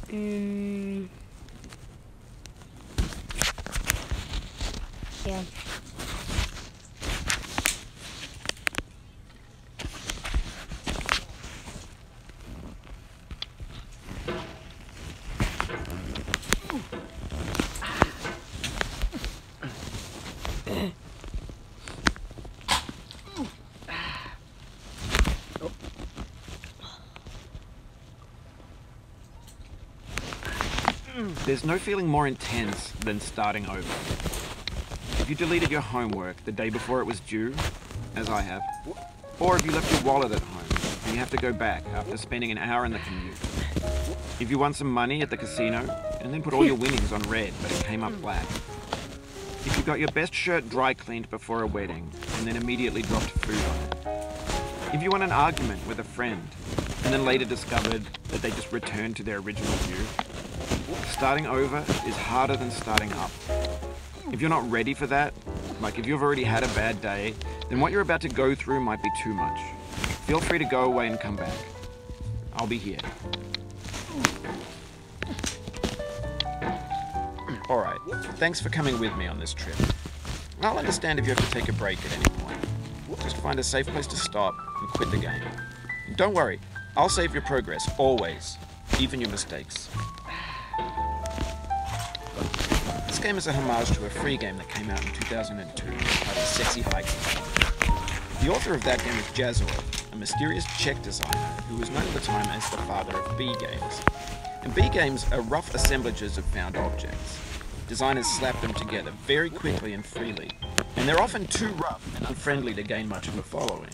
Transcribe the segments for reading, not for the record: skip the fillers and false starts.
Yeah. There's no feeling more intense than starting over. If you deleted your homework the day before it was due, as I have, or if you left your wallet at home and you have to go back after spending an hour in the commute. If you won some money at the casino and then put all your winnings on red but it came up black. If you got your best shirt dry cleaned before a wedding and then immediately dropped food on it. If you won an argument with a friend and then later discovered that they just returned to their original view. Starting over is harder than starting up. If you're not ready for that, like if you've already had a bad day, then what you're about to go through might be too much. Feel free to go away and come back. I'll be here. Alright, thanks for coming with me on this trip. I'll understand if you have to take a break at any point. Just find a safe place to stop and quit the game. Don't worry, I'll save your progress, always, even your mistakes. This game is a homage to a free game that came out in 2002 titled Sexy Hiking. The author of that game is Jazor, a mysterious Czech designer who was known at the time as the father of B games. And B games are rough assemblages of found objects. Designers slap them together very quickly and freely, and they're often too rough and unfriendly to gain much of a following.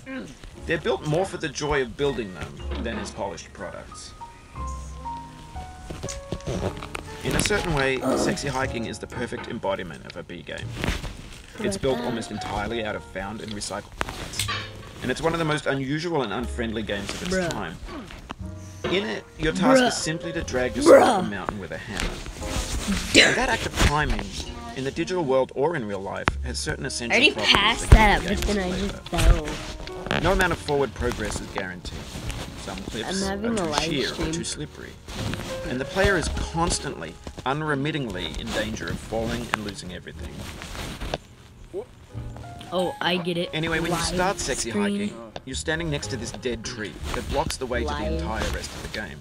They're built more for the joy of building them than as polished products. In a certain way, Sexy Hiking is the perfect embodiment of a B game. It's built almost entirely out of found and recycled parts, and it's one of the most unusual and unfriendly games of its time. In it, your task is simply to drag yourself up a mountain with a hammer. And that act of climbing, in the digital world or in real life, has certain essential I already properties passed that that keep up, the but game then I just flavor. fell. No amount of forward progress is guaranteed. Some cliffs I'm having are a too live sheer or stream. too slippery. And the player is constantly, unremittingly in danger of falling and losing everything. Oh, I get it. Anyway, when you Live start Sexy screen. Hiking, you're standing next to this dead tree that blocks the way to the Live. entire rest of the game.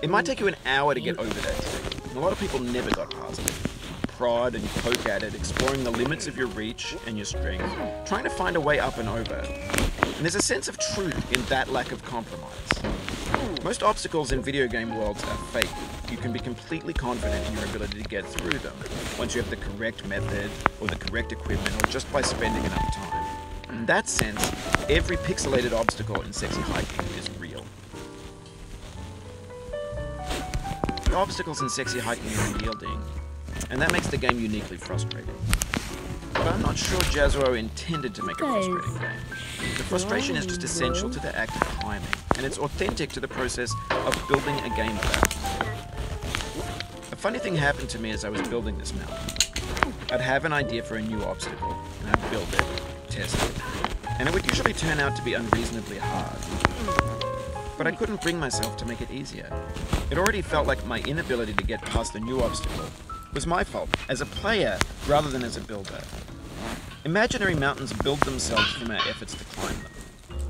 It might take you an hour to get over that tree, and a lot of people never got past it. Prod and poke at it, exploring the limits of your reach and your strength, trying to find a way up and over. And there's a sense of truth in that lack of compromise. Most obstacles in video game worlds are fake. You can be completely confident in your ability to get through them once you have the correct method or the correct equipment or just by spending enough time. In that sense, every pixelated obstacle in Sexy Hiking is real. The obstacles in Sexy Hiking are unyielding, and that makes the game uniquely frustrating. But I'm not sure Jazro intended to make a frustrating game. The frustration is just essential to the act of climbing, and it's authentic to the process of building a game about. A funny thing happened to me as I was building this mountain. I'd have an idea for a new obstacle, and I'd build it, test it, and it would usually turn out to be unreasonably hard. But I couldn't bring myself to make it easier. It already felt like my inability to get past the new obstacle was my fault, as a player rather than as a builder. Imaginary mountains build themselves from our efforts to climb them,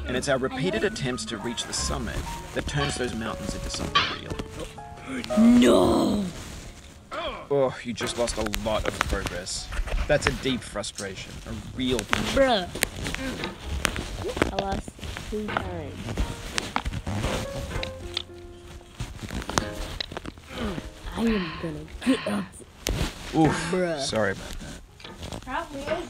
and it's our repeated attempts to reach the summit that turns those mountains into something real. No! Oh, you just lost a lot of progress. That's a deep frustration, a real pain. Bruh. I lost 2 times. I am gonna get up. Oof, Bruh. sorry about that. Probably.